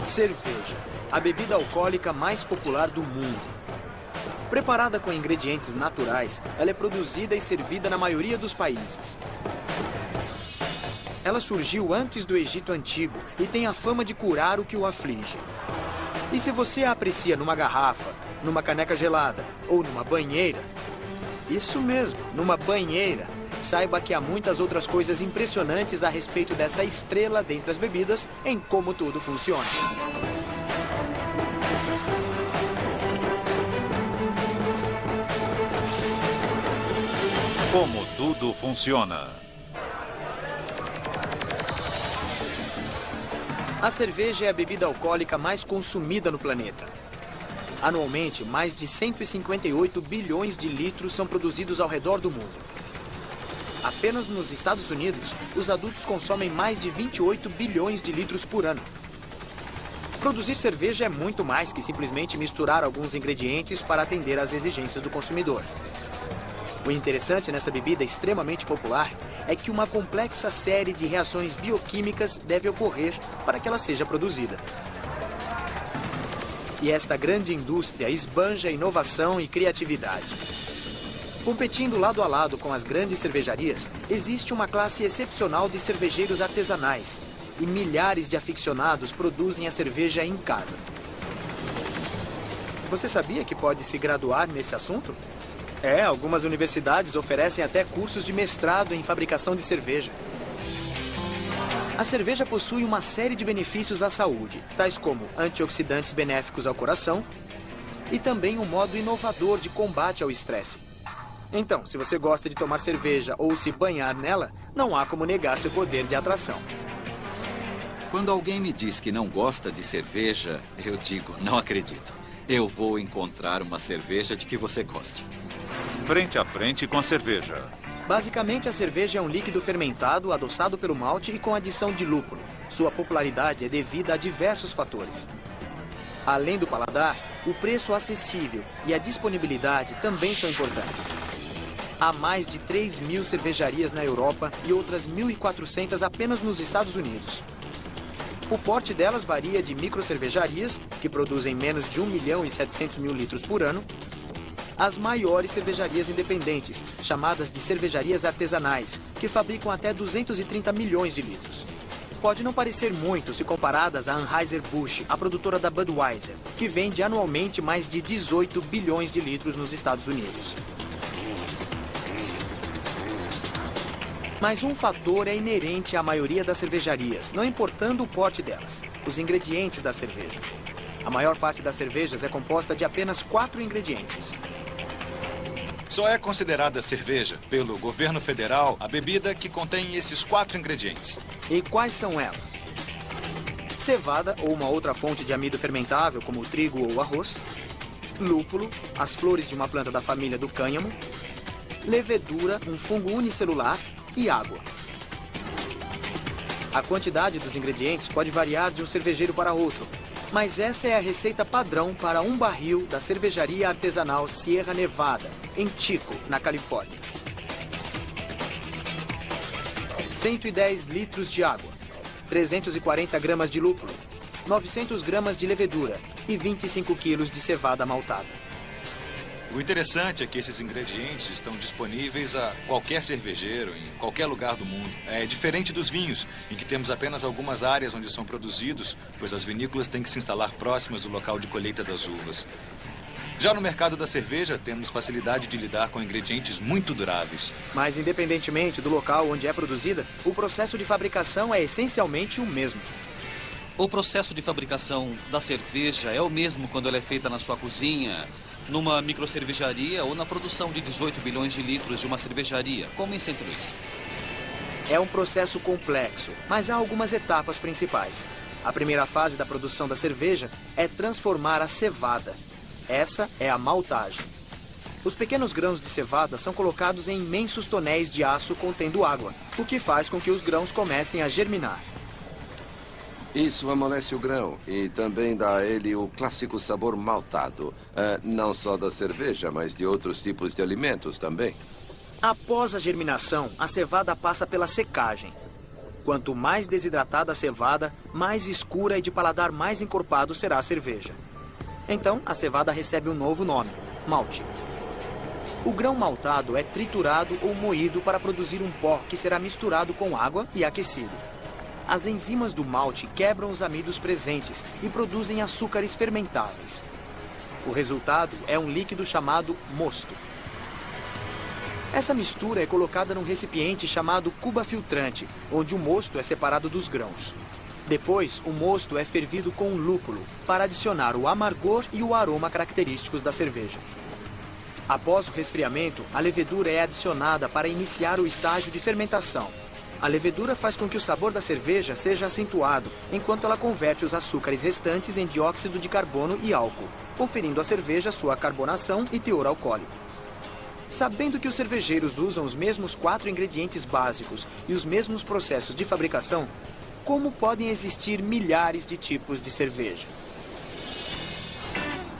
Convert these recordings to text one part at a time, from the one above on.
Cerveja, a bebida alcoólica mais popular do mundo. Preparada com ingredientes naturais, ela é produzida e servida na maioria dos países. Ela surgiu antes do Egito Antigo e tem a fama de curar o que o aflige. E se você a aprecia numa garrafa, numa caneca gelada ou numa banheira, isso mesmo, numa banheira, saiba que há muitas outras coisas impressionantes a respeito dessa estrela dentre as bebidas em como tudo funciona. Como tudo funciona. A cerveja é a bebida alcoólica mais consumida no planeta. Anualmente, mais de 158 bilhões de litros são produzidos ao redor do mundo. Apenas nos Estados Unidos, os adultos consomem mais de 28 bilhões de litros por ano. Produzir cerveja é muito mais que simplesmente misturar alguns ingredientes para atender às exigências do consumidor. O interessante nessa bebida extremamente popular é que uma complexa série de reações bioquímicas deve ocorrer para que ela seja produzida. E esta grande indústria esbanja inovação e criatividade. Competindo lado a lado com as grandes cervejarias, existe uma classe excepcional de cervejeiros artesanais, e milhares de aficionados produzem a cerveja em casa. Você sabia que pode se graduar nesse assunto? Algumas universidades oferecem até cursos de mestrado em fabricação de cerveja. A cerveja possui uma série de benefícios à saúde, tais como antioxidantes benéficos ao coração e também um modo inovador de combate ao estresse. Então, se você gosta de tomar cerveja ou se banhar nela, não há como negar seu poder de atração. Quando alguém me diz que não gosta de cerveja, eu digo, não acredito. Eu vou encontrar uma cerveja de que você goste. Frente a frente com a cerveja. Basicamente, a cerveja é um líquido fermentado, adoçado pelo malte e com adição de lúpulo. Sua popularidade é devida a diversos fatores. Além do paladar, o preço acessível e a disponibilidade também são importantes. Há mais de 3.000 cervejarias na Europa e outras 1.400 apenas nos Estados Unidos. O porte delas varia de microcervejarias, que produzem menos de 1.700.000 litros por ano, às maiores cervejarias independentes, chamadas de cervejarias artesanais, que fabricam até 230 milhões de litros. Pode não parecer muito se comparadas à Anheuser-Busch, a produtora da Budweiser, que vende anualmente mais de 18 bilhões de litros nos Estados Unidos. Mas um fator é inerente à maioria das cervejarias, não importando o porte delas: os ingredientes da cerveja. A maior parte das cervejas é composta de apenas 4 ingredientes. Só é considerada cerveja, pelo governo federal, a bebida que contém esses 4 ingredientes. E quais são elas? Cevada, ou uma outra fonte de amido fermentável, como o trigo ou o arroz. Lúpulo, as flores de uma planta da família do cânhamo. Levedura, um fungo unicelular. E água. A quantidade dos ingredientes pode variar de um cervejeiro para outro, mas essa é a receita padrão para um barril da cervejaria artesanal Sierra Nevada, em Chico, na Califórnia. 110 litros de água, 340 gramas de lúpulo, 900 gramas de levedura e 25 quilos de cevada maltada. O interessante é que esses ingredientes estão disponíveis a qualquer cervejeiro, em qualquer lugar do mundo. É diferente dos vinhos, em que temos apenas algumas áreas onde são produzidos, pois as vinícolas têm que se instalar próximas do local de colheita das uvas. Já no mercado da cerveja, temos facilidade de lidar com ingredientes muito duráveis. Mas, independentemente do local onde é produzida, o processo de fabricação é essencialmente o mesmo. O processo de fabricação da cerveja é o mesmo quando ela é feita na sua cozinha, numa microcervejaria ou na produção de 18 bilhões de litros de uma cervejaria, como em St. Louis. É um processo complexo, mas há algumas etapas principais. A primeira fase da produção da cerveja é transformar a cevada. Essa é a maltagem. Os pequenos grãos de cevada são colocados em imensos tonéis de aço contendo água, o que faz com que os grãos comecem a germinar. Isso amolece o grão e também dá a ele o clássico sabor maltado. Não só da cerveja, mas de outros tipos de alimentos também. Após a germinação, a cevada passa pela secagem. Quanto mais desidratada a cevada, mais escura e de paladar mais encorpado será a cerveja. Então, a cevada recebe um novo nome, malte. O grão maltado é triturado ou moído para produzir um pó que será misturado com água e aquecido. As enzimas do malte quebram os amidos presentes e produzem açúcares fermentáveis. O resultado é um líquido chamado mosto. Essa mistura é colocada num recipiente chamado cuba filtrante, onde o mosto é separado dos grãos. Depois, o mosto é fervido com lúpulo, para adicionar o amargor e o aroma característicos da cerveja. Após o resfriamento, a levedura é adicionada para iniciar o estágio de fermentação. A levedura faz com que o sabor da cerveja seja acentuado, enquanto ela converte os açúcares restantes em dióxido de carbono e álcool, conferindo à cerveja sua carbonação e teor alcoólico. Sabendo que os cervejeiros usam os mesmos 4 ingredientes básicos e os mesmos processos de fabricação, como podem existir milhares de tipos de cerveja?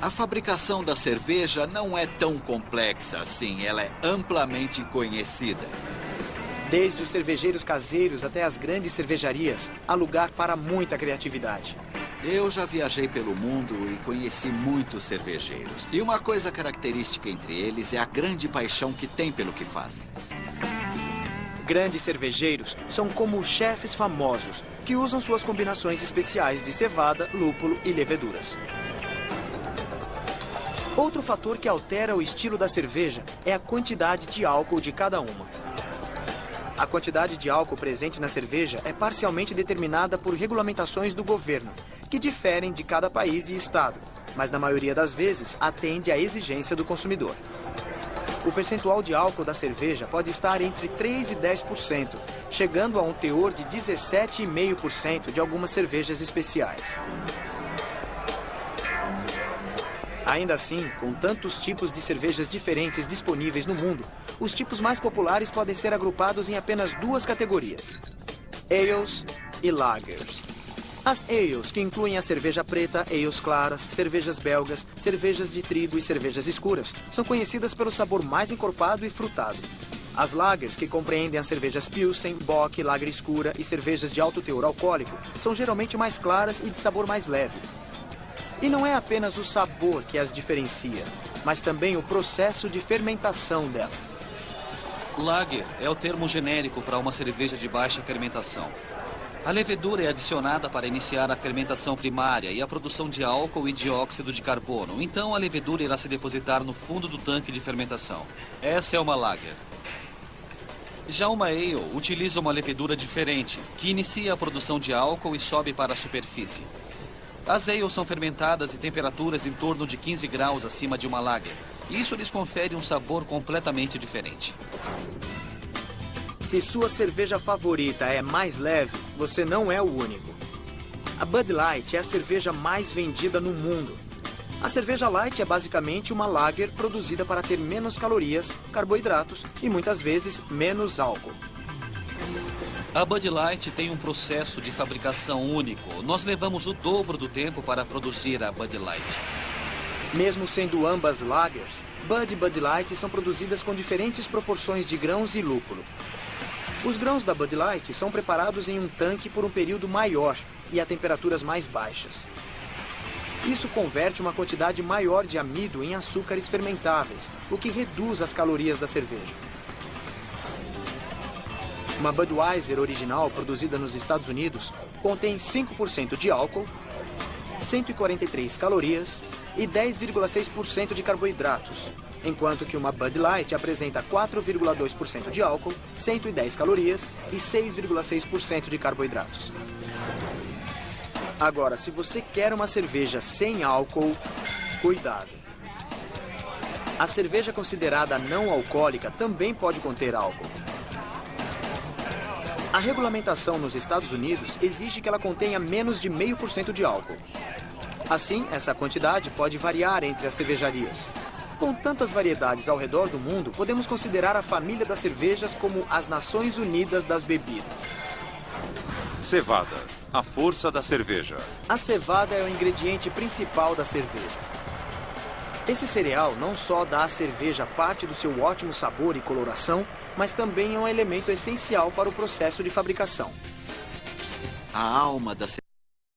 A fabricação da cerveja não é tão complexa assim, ela é amplamente conhecida. Desde os cervejeiros caseiros até as grandes cervejarias, há lugar para muita criatividade. Eu já viajei pelo mundo e conheci muitos cervejeiros. E uma coisa característica entre eles é a grande paixão que têm pelo que fazem. Grandes cervejeiros são como chefes famosos, que usam suas combinações especiais de cevada, lúpulo e leveduras. Outro fator que altera o estilo da cerveja é a quantidade de álcool de cada uma. A quantidade de álcool presente na cerveja é parcialmente determinada por regulamentações do governo, que diferem de cada país e estado, mas na maioria das vezes atende à exigência do consumidor. O percentual de álcool da cerveja pode estar entre 3% e 10%, chegando a um teor de 17,5% de algumas cervejas especiais. Ainda assim, com tantos tipos de cervejas diferentes disponíveis no mundo, os tipos mais populares podem ser agrupados em apenas 2 categorias: ales e lagers. As ales, que incluem a cerveja preta, ales claras, cervejas belgas, cervejas de trigo e cervejas escuras, são conhecidas pelo sabor mais encorpado e frutado. As lagers, que compreendem as cervejas Pilsen, Bock, lager escura e cervejas de alto teor alcoólico, são geralmente mais claras e de sabor mais leve. E não é apenas o sabor que as diferencia, mas também o processo de fermentação delas. Lager é o termo genérico para uma cerveja de baixa fermentação. A levedura é adicionada para iniciar a fermentação primária e a produção de álcool e dióxido de carbono. Então a levedura irá se depositar no fundo do tanque de fermentação. Essa é uma lager. Já uma ale utiliza uma levedura diferente, que inicia a produção de álcool e sobe para a superfície. As ales são fermentadas em temperaturas em torno de 15 graus acima de uma lager. Isso lhes confere um sabor completamente diferente. Se sua cerveja favorita é mais leve, você não é o único. A Bud Light é a cerveja mais vendida no mundo. A cerveja light é basicamente uma lager produzida para ter menos calorias, carboidratos e muitas vezes menos álcool. A Bud Light tem um processo de fabricação único. Nós levamos o dobro do tempo para produzir a Bud Light. Mesmo sendo ambas lagers, Bud e Bud Light são produzidas com diferentes proporções de grãos e lúpulo. Os grãos da Bud Light são preparados em um tanque por um período maior e a temperaturas mais baixas. Isso converte uma quantidade maior de amido em açúcares fermentáveis, o que reduz as calorias da cerveja. Uma Budweiser original produzida nos Estados Unidos contém 5% de álcool, 143 calorias e 10,6% de carboidratos, enquanto que uma Bud Light apresenta 4,2% de álcool, 110 calorias e 6,6% de carboidratos. Agora, se você quer uma cerveja sem álcool, cuidado. A cerveja considerada não alcoólica também pode conter álcool. A regulamentação nos Estados Unidos exige que ela contenha menos de 0,5% de álcool. Assim, essa quantidade pode variar entre as cervejarias. Com tantas variedades ao redor do mundo, podemos considerar a família das cervejas como as Nações Unidas das bebidas. Cevada, a força da cerveja. A cevada é o ingrediente principal da cerveja. Esse cereal não só dá à cerveja parte do seu ótimo sabor e coloração, mas também é um elemento essencial para o processo de fabricação. a alma da